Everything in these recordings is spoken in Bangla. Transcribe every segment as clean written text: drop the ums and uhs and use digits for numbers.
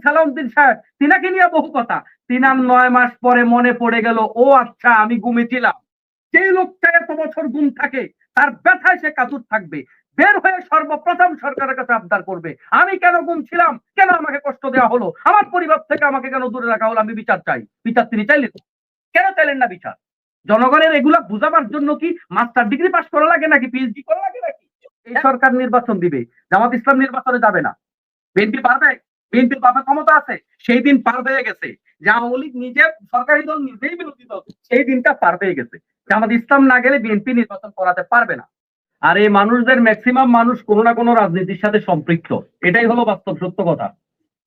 সালাউদ্দিন সাহেব, তিনাকে নিয়ে বহু কথা। তিনার 9 মাস পরে মনে পড়ে গেল, ও আচ্ছা আমি ঘুমেছিলাম। যে লোকটা এত বছর ঘুম থাকে, তার ব্যথায় সে কাতর থাকবে, বের হয়ে সর্বপ্রথম সরকারের কাছে আবদার করবে, আমি কেন ঘুমছিলাম, কেন আমাকে কষ্ট দেওয়া হলো, আমার পরিবার থেকে আমাকে কেন দূরে রাখা হলো, আমি বিচার চাই। বিচার তিনি চাইলেন, কেন চাইলেন না বিচার? জনগণের এগুলা বুঝাবার জন্য কি মাস্টার ডিগ্রি পাস করা লাগে নাকি, পিএইচডি করা লাগে নাকি? এই সরকার নির্বাচন দিবে, জামাত ইসলাম নির্বাচনে যাবে না। বিএনপি পারবে? বিএনপির বাপে ক্ষমতা আছে, সেই দিন পার হয়ে গেছে। যে আওয়ামী লীগ নিজে সরকারি দল, নিজেই বিরোধী দল, সেই দিনটা পার হয়ে গেছে। জামাত ইসলাম না গেলে বিএনপি নির্বাচন করাতে পারবে না। আর এই মানুষদের ম্যাক্সিমাম মানুষ কোনো না কোনো রাজনীতির সাথে সম্পৃক্ত, এটাই হলো বাস্তব সত্য কথা।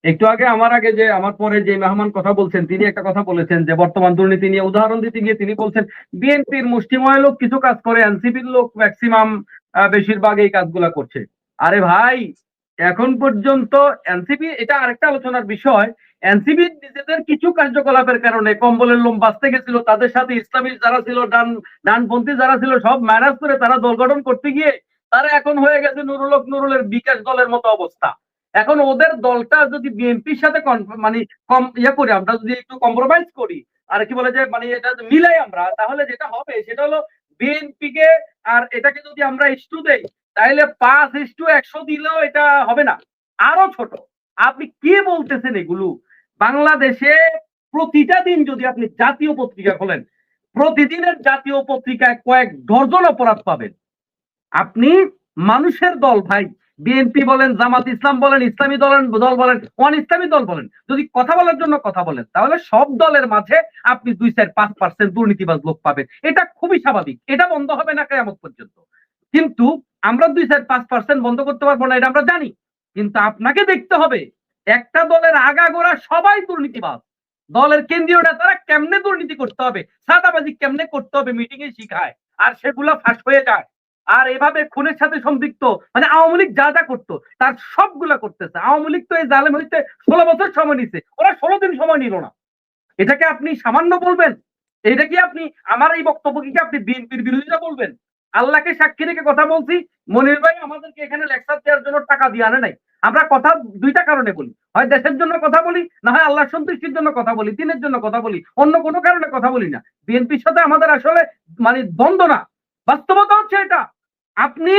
একটু আগে আমার আগে যে আমার পরে যে মেহমান কথা বলছেন, তিনি একটা কথা বলেছেন যে বর্তমান দুর্নীতি নিয়ে উদাহরণ দিতে গিয়ে তিনি বলছেন বিএনপির মুষ্টিময় লোক কিছু কাজ করে, এনসিপির লোক ম্যাক্সিমাম বেশিরভাগ এই কাজগুলা করছে। আরে ভাই, এখন পর্যন্ত এনসিপি, এটা আরেকটা আলোচনার বিষয়, এনসিপি নিজেদের কিছু কার্যকলাপের কারণে কম্বলের লোম বাঁচতে গেছিল, তাদের সাথে ইসলামী যারা ছিল, ডানপন্থী যারা ছিল, সব ম্যানেজ করে তারা দল গঠন করতে গিয়ে তারা এখন হয়ে গেছে নুরুল হক নুরুলের বিকাশ দলের মতো অবস্থা। এখন ওদের দলটা যদি বিএনপির সাথে মানে কম করি, আমরা যদি একটু কম্প্রোমাইজ করি, আর কি বলে যে মানে এটা মিলাই আমরা, তাহলে যেটা হবে সেটা হলো বিএনপি কে আর এটাকে যদি আমরা ইস্যু দেই, তাহলে 5:100 দিলেও এটা হবে না, আরো ছোট। আপনি কি বলতেছেন এগুলো? বাংলাদেশে প্রতিটা দিন যদি আপনি জাতীয় পত্রিকা খোলেন, প্রতিদিনের জাতীয় পত্রিকায় কয়েক ডজন অপরাধ পাবেন। আপনি মানুষের দল ভাই, বিএনপি বলেন, জামাত ইসলাম বলেন, ইসলামী দল বলেন, অন ইসলামী দল বলেন, যদি কথা বলার জন্য কথা বলেন, তাহলে সব দলের মাঝে আপনি 2-4-5% দুর্নীতিবাজ লোক পাবেন। এটা খুবই স্বাভাবিক, এটা বন্ধ হবে না কিয়ামত পর্যন্ত। কিন্তু আমরা 2-4-5% বন্ধ করতে পারবো না, এটা আমরা জানি। কিন্তু আপনাকে দেখতে হবে একটা দলের আগাগোড়া সবাই দুর্নীতিবাজ। দলের কেন্দ্রীয় নেতারা কেমনে দুর্নীতি করতে হবে, সাদাবাজি কেমনে করতে হবে মিটিং এ শিখায়, আর সেগুলো ফাঁস হয়ে যায়। আর এভাবে খুনের সাথে সম্পৃক্ত, মানে আওয়ামী লীগ যা যা করতো তার সবগুলা করতেছে। আওয়ামী লীগ তো এই জালেম হইতে 16 বছর সময় নিছে, ওরা 16 দিন সময় নিল না। এটাকে আপনি সামান্য বলবেন? এটা কি আপনি আমার এই বক্তব্য কি আপনি বিএনপির বিরোধিতা বলবেন? আল্লাহকে সাক্ষী রেখে কথা বলছি, মনির ভাই আমাদেরকে এখানে লেকচার দেওয়ার জন্য টাকা দিয়ে আনে নাই। আমরা কথা দুইটা কারণে বলি, হয় দেশের জন্য কথা বলি, না হয় আল্লাহ সন্তুষ্টির জন্য কথা বলি, দিনের জন্য কথা বলি, অন্য কোনো কারণে কথা বলি না। বিএনপির সাথে আমাদের আসলে মানে দ্বন্দ্ব না, বাস্তবতা হচ্ছে এটা। আপনি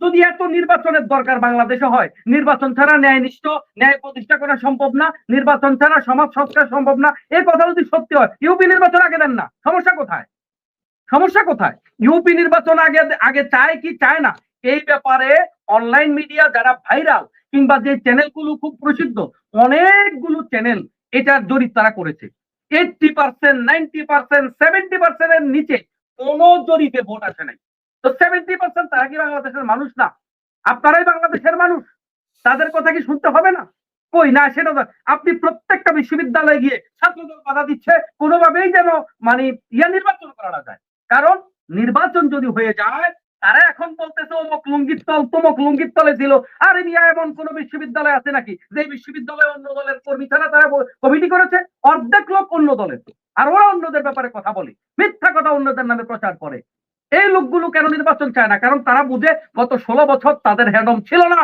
যদি এত নির্বাচনের দরকার বাংলাদেশে হয়, নির্বাচন ছাড়া ন্যায়নিষ্ঠ ন্যায় প্রতিষ্ঠা করা সম্ভব না, নির্বাচন ছাড়া সমাজ সংস্কার সম্ভব না, এই কথা যদি সত্যি হয় ইউপি নির্বাচন আগে দেন না, সমস্যা কোথায়? সমস্যা কোথায়? ইউপি নির্বাচন আগে আগে চায় কি চায় না, এই ব্যাপারে অনলাইন মিডিয়া যারা ভাইরাল কিংবা যে চ্যানেলগুলো খুব প্রসিদ্ধ, অনেকগুলো চ্যানেল এটার জরিপ তারা করেছে। 80%, 90%, 70% এর নিচে কোন জরিপে ভোট আসে নাই। তো 70% তারা কি বাংলাদেশের মানুষ না? আপনারাই বাংলাদেশের মানুষ, তাদের কথা কি শুনতে হবে না? কই না, সেটা আপনি প্রত্যেকটা বিশ্ববিদ্যালয়ে গিয়ে ছাত্রদল বাধা দিচ্ছে কোনোভাবেই যেন মানে নির্বাচন করা না যায়। কারণ নির্বাচন যদি হয়ে যায়, তারা এখন বলতেছে অমুক লুঙ্গির তল তমুক লুঙ্গির তলে ছিল। আর ইন্ডিয়া এমন কোন বিশ্ববিদ্যালয় আছে নাকি যে বিশ্ববিদ্যালয়ে অন্য দলের কর্মী ছাড়া তারা কমিটি করেছে? অর্ধেক লোক অন্য দলের, আর ওরা অন্যদের ব্যাপারে কথা বলে, মিথ্যা কথা অন্যদের নামে প্রচার করে। এই লোকগুলো কেন নির্বাচন চায় না? কারণ তারা বুঝে গত 16 বছর তাদের হ্যান্ডম ছিল না,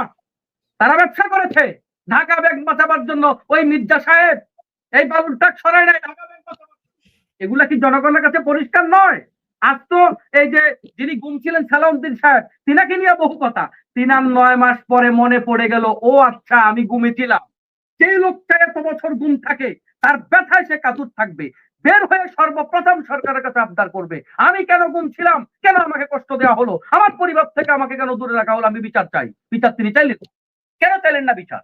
তারা ব্যবসা করেছে। ঢাকা ব্যাংক বাঁচাবার জন্য ওই মির্জা সাহেব এই বালুর টাক সরাই নাই ঢাকা ব্যাংক বাঁচাবার। এগুলা কি জনগণের কাছে পরিষ্কার নয়? আজ তো এই যে যিনি গুম ছিলেন সালাউদ্দিন সাহেব, তিনাকে নিয়ে বহু কথা। তিনার 9 মাস পরে মনে পড়ে গেল, ও আচ্ছা আমি ঘুমেছিলাম। যে লোকটা এত বছর ঘুম থাকে, তার ব্যথায় সে কাতর থাকবে, বের হয়ে সর্বপ্রথম সরকারের কাছে আবদার করবে, আমি কেন ঘুমছিলাম, কেন আমাকে কষ্ট দেওয়া হলো, আমার পরিবার থেকে আমাকে কেন দূরে রাখা হলো, আমি বিচার চাই। বিচার তিনি চাইলেন, কেন চাইলেন না বিচার?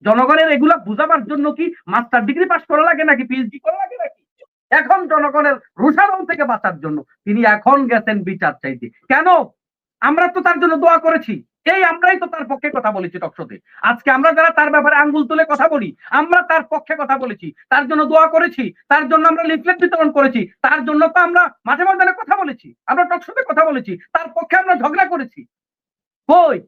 জনগণের এগুলা বুঝাবার জন্য কি মাস্টার ডিগ্রি পাস করা লাগে নাকি, পিএইচডি করা লাগে নাকি? এখন জনগণের রোষারণ থেকে বাঁচার জন্য তিনি এখন গেছেন বিচার চাইতে। কেন? আমরা তো তার জন্য দোয়া করেছি, এই আমরাই তো তার পক্ষে কথা বলেছি টকশোতে। আজকে আমরা যারা তার ব্যাপারে আঙ্গুল তুলে কথা বলি, আমরা তার পক্ষে কথা বলেছি, তার জন্য দোয়া করেছি, তার জন্য আমরা লিফলেট বিতরণ করেছি, তার জন্য তো আমরা মাঝে ময়দানে কথা বলেছি, আমরা টকশোতে কথা বলেছি, তার পক্ষে আমরা ঝগড়া করেছি। কই?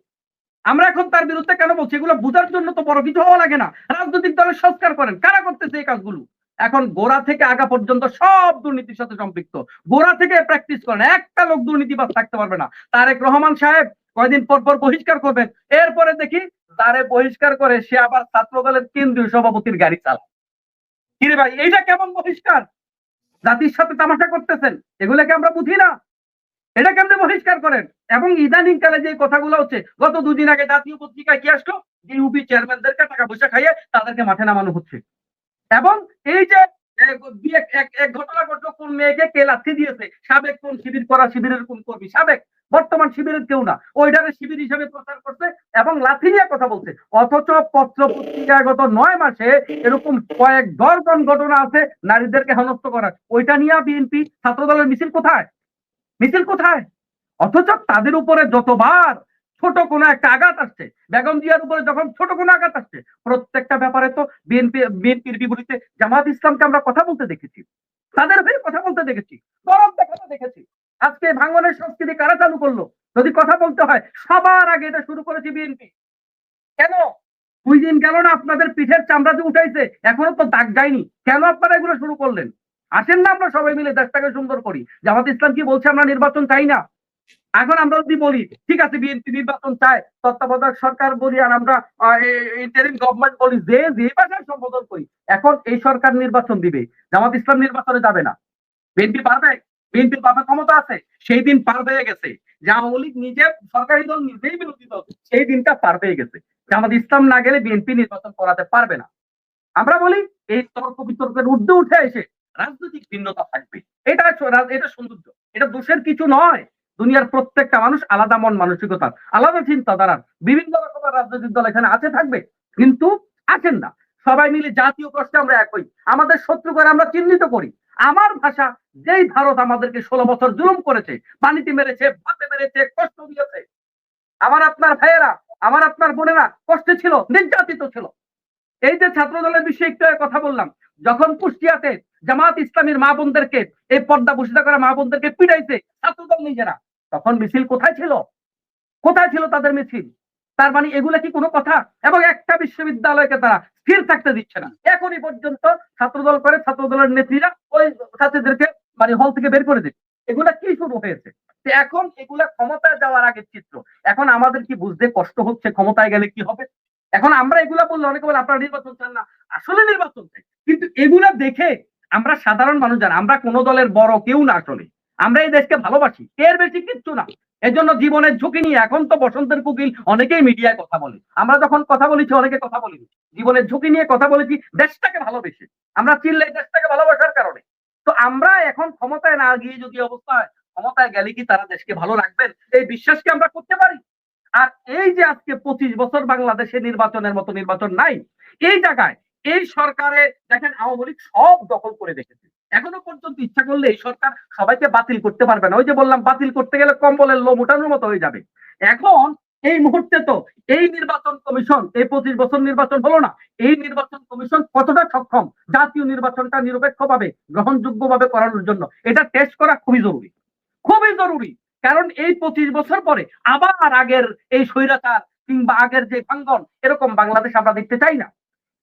আমরা এখন তার বিরুদ্ধে কেন বলছি? এগুলো বোঝার জন্য তো বড় কিছু হওয়া লাগে না। রাজনৈতিক দলের সংস্কার করেন, কারা করতেছে এই কাজগুলো? এখন গোড়া থেকে আগা পর্যন্ত সব দুর্নীতির সাথে সম্পৃক্ত। গোড়া থেকে প্র্যাকটিস করেন, একটা লোক দুর্নীতিবাজ থাকতে পারবে না। তারেক রহমান সাহেব কয়দিন পর পর বহিষ্কার করবেন, এরপরে দেখি তারে বহিষ্কার করে সে আবার ছাত্র দলের কেন্দ্রীয় সভাপতির গাড়ি চালায়। কিরে ভাই, এইটা কেমন বহিষ্কার? জাতির সাথে তামাশা করতেছেন, এগুলাকে আমরা বুঝি না? এটা কেমনে বহিষ্কার করেন? এবং ইদানিং কালে যে কথাগুলো হচ্ছে, গত দুদিন আগে জাতীয় পত্রিকায় কি আসলো, যে ইউপি চেয়ারম্যানদেরকে টাকা পয়সা খাইয়ে তাদেরকে মাঠে নামানো হচ্ছে। এবং এই যে এক ঘটনা ঘটলো, কোন মেয়েকে কে লাথি দিয়েছে, সাবেক কোন শিবির করা শিবিরের কোন কর্মী, সাবেক, বর্তমান শিবিরের কেউ না, ওইটারে শিবির হিসেবে প্রচার করছে এবং লাথি নিয়ে কথা বলছে। অথচ পত্র পত্রিকায় গত 9 মাসে এরকম কয়েক দর্জন ঘটনা আছে নারীদেরকে হেনস্থ করার। ওইটা নিয়ে বিএনপি ছাত্র দলের মিছিল কোথায়? মিছিল কোথায়? অথচ তাদের উপরে যতবার ছোট কোনো একটা আঘাত আসছে, বেগম জিয়ার উপরে যখন ছোট কোনো আঘাত আসছে, প্রত্যেকটা ব্যাপারে তো বিএনপির বিপরীতে জামাত ইসলামকে আমরা কথা বলতে দেখেছি, তাদের হয়ে কথা বলতে দেখেছি, গরম দেখাতে দেখেছি। আজকে ভাঙনের সংস্কৃতি কারা চালু করলো? যদি কথা বলতে হয়, সবার আগে এটা শুরু করেছে বিএনপি। কেন? 2 দিন গেল না, আপনাদের পিঠের চামড়া যে উঠাইছে এখনো তো দাগ যায়নি, কেন আপনারা এগুলো শুরু করলেন? আসেন না আমরা সবাই মিলে দেশটাকে সুন্দর করি। জামাত ইসলাম কি বলছে আমরা নির্বাচন চাই না? এখন আমরা যদি বলি ঠিক আছে বিএনপি নির্বাচন চায়, তত্ত্বাবধায়ক সরকার বলি আর আমরা ইন্টারিম গভর্নমেন্ট বলি, যে যে ভাষায় সম্বোধন করি, এখন এই সরকার নির্বাচন দিবে, জামাত ইসলাম নির্বাচনে যাবে না। বিএনপি পারবে? বিএনপির বাপের ক্ষমতা আছে, সেই দিন পার হয়ে গেছে। যে আওয়ামী লীগ নিজে সরকারি দল, নিজেই বিরোধী দল, সেই দিনটা পার হয়ে গেছে। জামাত ইসলাম না গেলে বিএনপি নির্বাচন করাতে পারবে না। আমরা বলি এই তর্ক বিতর্কের ঊর্ধ্বে উঠে এসে রাজনৈতিক ভিন্নতা থাকবে, এটা এটা সৌন্দর্য, এটা দোষের কিছু নয়। দুনিয়ার প্রত্যেকটা মানুষ আলাদা মন মানসিকতার, আলাদা চিন্তাধারার, বিভিন্ন রকমের রাজনৈতিক দল এখানে আছে, থাকবে, কিন্তু আছেন না। সবাই মিলে জাতীয় কষ্টে আমরা একই, আমাদের শত্রু করে আমরা চিহ্নিত করি। আমার ভাষা, যেই ভারত আমাদেরকে 16 বছর জুলুম করেছে, পানিতে মেরেছে, ভাতে মেরেছে, কষ্ট দিয়েছে, আমার আপনার ভাইয়েরা, আমার আপনার বোনেরা কষ্টে ছিল, নির্যাতিত ছিল। এই যে ছাত্র দলের বিষয়ে একটু কথা বললাম, যখন কুষ্টিয়াতে জামাত ইসলামীর মা বোনদেরকে, এই পর্দা ভূষিতা করা মা বোনদেরকে পিটাইছে ছাত্রদল নিজেরা, তখন মিছিল কোথায় ছিল? কোথায় ছিল তাদের মিছিল? তার মানে এগুলা কি কোনো কথা? এবং একটা বিশ্ববিদ্যালয়কে তারা স্থির থাকতে দিচ্ছে না, এখনই পর্যন্ত ছাত্রদল করে, ছাত্রদলের নেত্রীরা ওই ছাত্রীদেরকে মানে হল থেকে বের করে দিচ্ছে। এগুলা কি শুরু হয়েছে? এখন এগুলা ক্ষমতায় যাওয়ার আগের চিত্র। এখন আমাদের কি বুঝতে কষ্ট হচ্ছে ক্ষমতায় গেলে কি হবে? এখন আমরা এগুলা বললে অনেকে বলে আপনারা নির্বাচন চান না, আসলে নির্বাচন চাই, কিন্তু এগুলা দেখে আমরা সাধারণ মানুষ যারা, আমরা কোন দলের বড় কেউ না, আসলে আমরা এই দেশকে ভালোবাসি, এর বেশি কিচ্ছু না। এজন্য জীবনের ঝুঁকি নিয়ে, এখন তো বসন্তের কোকিল অনেকেই মিডিয়ায় কথা বলে, আমরা যখন কথা বলেছি অনেকে কথা বলিনি, জীবনের ঝুঁকি নিয়ে কথা বলেছি দেশটাকে ভালোবেসে। আমরা চিল্লাই দেশটাকে ভালোবাসার কারণে। তো আমরা এখন ক্ষমতায় না গিয়ে যদি অবস্থা হয়, ক্ষমতায় গেলে কি তারা দেশকে ভালো রাখবেন, এই বিশ্বাসকে আমরা করতে পারি? আর এই যে আজকে 25 বছর বাংলাদেশে নির্বাচনের মতো নির্বাচন নাই, এই জায়গায় এই সরকারে দেখেন আওয়ামী লীগ সব দখল করে রেখেছে। এখনো পর্যন্ত ইচ্ছা করলে এই সরকার সবাইকে বাতিল করতে পারবে না। ওই যে বললাম, বাতিল করতে গেলে কম্বলের লোম উঠানোর মতো হয়ে যাবে। এখন এই মুহূর্তে তো এই নির্বাচন কমিশন, এই 25 বছর নির্বাচন হলো না, এই নির্বাচন কমিশন কতটা সক্ষম জাতীয় নির্বাচনটা নিরপেক্ষভাবে গ্রহণযোগ্যভাবে করানোর জন্য, এটা টেস্ট করা খুবই জরুরি, খুবই জরুরি। কারণ এই 25 বছর পরে আবার আগের এই স্বৈরাচার কিংবা আগের যে ভাঙ্গন, এরকম বাংলাদেশ আমরা দেখতে চাই না।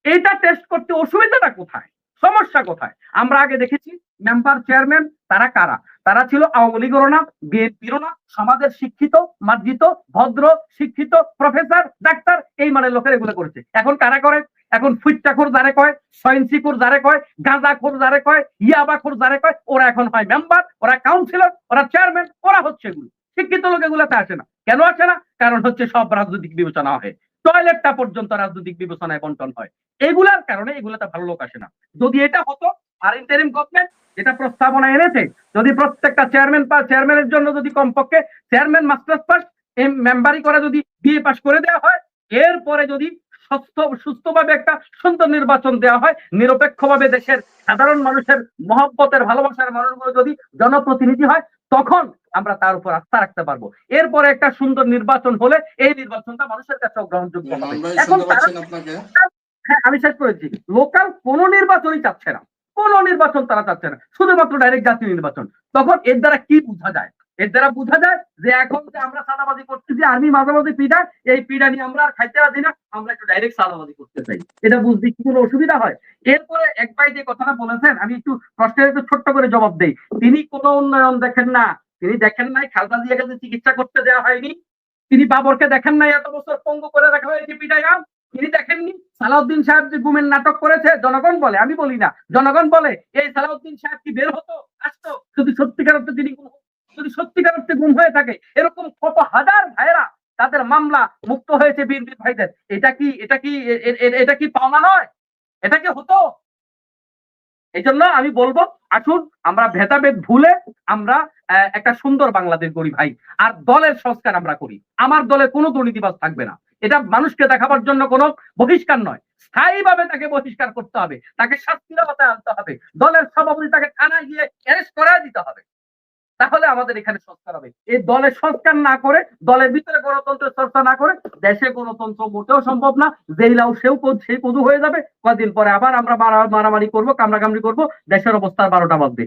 এটা টেস্ট করতে অসুবিধাটা কোথায়, সমস্যা কোথায়? আমরা আগে দেখেছি মেম্বার চেয়ারম্যান তারা কারা, তারা ছিল আওয়ামী লীগেরও না, বিএনপিরও না, সমাজের শিক্ষিত, মার্জিত, ভদ্র, শিক্ষিত প্রফেসর, ডাক্তার, এই মানের লোকের এগুলো করেছে। এখন কারা করে? এখন ফুইট্টাখোর যারে কয়, সয়েন্সিখোর যারে কয়, গাঁজাখোর যারে কয়, ইয়াবাখোর যারে কয়, ওরা এখন হয় মেম্বার, ওরা কাউন্সিলর, ওরা চেয়ারম্যান, ওরা হচ্ছে এগুলো। শিক্ষিত লোক এগুলোতে আসে না। কেন আসে না? কারণ হচ্ছে সব রাজনৈতিক বিবেচনা হয়, টয়লেটটা পর্যন্ত রাজনৈতিক বিবেচনায় বন্টন হয়। এগুলার কারণে এগুলাতে ভালো লোক আসে না। যদি এটা হতো, আর ইন্টারিম গভর্নমেন্ট যেটা প্রস্তাবনা এনেছে, যদি প্রত্যেকটা চেয়ারম্যানের জন্য যদি কমপক্ষে চেয়ারম্যান মাস্টার্স পাস, মেম্বারি করে যদি বিএ পাস করে দেওয়া হয়, এরপরে যদি সুস্থভাবে একটা সুন্দর নির্বাচন দেওয়া হয়, নিরপেক্ষভাবে দেশের সাধারণ মানুষের মহব্বতের ভালোবাসার মানুষগুলো যদি জনপ্রতিনিধি হয়, তখন আমরা তার উপর আস্থা রাখতে পারবো। এরপরে একটা সুন্দর নির্বাচন হলে এই নির্বাচনটা মানুষের কাছে গ্রহণযোগ্য হবে। এখন হ্যাঁ, আমি শেষ করেছি। লোকাল কোন নির্বাচনই চাচ্ছে না, কোন নির্বাচন তারা চাচ্ছে না, শুধুমাত্র ডাইরেক্ট জাতীয় নির্বাচন। তখন এর দ্বারা কি বোঝা যায়? এর দ্বারা বোঝা যায় যে এখন যে আমরা সাদাবাজি করতেছি, আর্মি মাঝে মাঝে পিঠা, এই পিঠা নিয়ে আমরা আর খাইতে রাজি না, আমরা একটু ডাইরেক্ট সাদাবাজি করতে চাই। এটা বুঝতে কি কোনো অসুবিধা হয়? এরপরে এক ভাই যে কথাটা বলেছেন, আমি একটু প্রশ্নের একটু ছোট্ট করে জবাব দেই। তিনি কোনো উন্নয়ন দেখেন না, তিনি দেখেন নাই খালেদা জিয়াকে চিকিৎসা করতে দেওয়া হয়নি, তিনি বাবরকে দেখেন নাই এত বছর পঙ্গু করে রাখা হয়েছে পিটাইয়া? তিনি দেখেননি সালাউদ্দিন সাহেব যে গুমের নাটক করেছে? জনগণ বলে, আমি বলি না, জনগণ বলে। এই সালাউদ্দিন সাহেব কি বের হতো, আসতো যদি সত্যিকার অর্থে তিনি যদি সত্যিকার অর্থে গুম হয়ে থাকে? এরকম কত হাজার ভাইরা তাদের মামলা মুক্ত হয়েছে বিএনপি ভাইদের। এটা কি পাওনা নয়? এটা কি হতো? এই জন্য আমি বলবো, আসুন আমরা ভেদাভেদ ভুলে আমরা একটা সুন্দর বাংলাদেশ গড়ি ভাই। আর দলের সংস্কার আমরা করি। আমার দলে কোনো দুর্নীতিবাজ থাকবে না। এটা মানুষকে দেখাবার জন্য কোনো বহিষ্কার নয়, স্থায়ীভাবে তাকে বহিষ্কার করতে হবে, তাকে শাস্তির আওতায় আনতে হবে। দলের সভাপতি তাকে থানায় গিয়ে অ্যারেস্ট করায় দিতে হবে, তাহলে আমাদের এখানে সংস্কার হবে। এই দলের সংস্কার না করে, দলের ভিতরে গণতন্ত্রের চর্চা না করে দেশে গণতন্ত্র মোটেও সম্ভব না। যেই লাউ সেই কদু হয়ে যাবে, কদিন পরে আবার আমরা মারামারি করবো, কামড়াকামড়ি করবো, দেশের অবস্থার 12টা বাজবে।